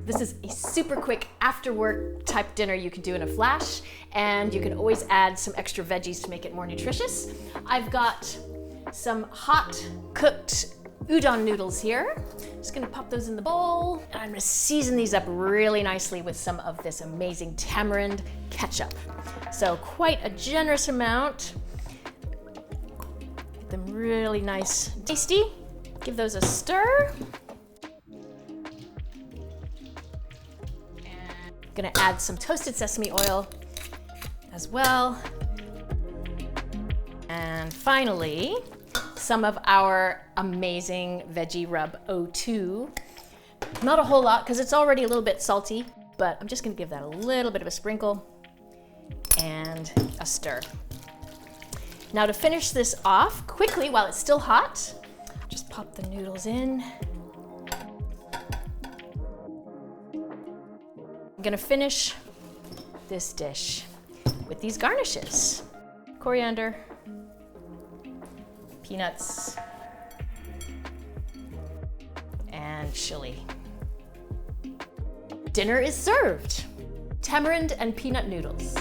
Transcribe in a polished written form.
This is a super quick after work type dinner you can do in a flash, and you can always add some extra veggies to make it more nutritious. I've got some hot cooked udon noodles here. Just gonna pop those in the bowl, and I'm gonna season these up really nicely with some of this amazing tamarind ketchup. So quite a generous amount. Get them really nice and tasty. Give those a stir. Gonna add some toasted sesame oil as well. And finally, some of our amazing veggie rub O2. Not a whole lot because it's already a little bit salty, but I'm just gonna give that a little bit of a sprinkle and a stir. Now to finish this off quickly while it's still hot, just pop the noodles in. I'm gonna finish this dish with these garnishes. Coriander, peanuts, and chili. Dinner is served. Tamarind and peanut noodles.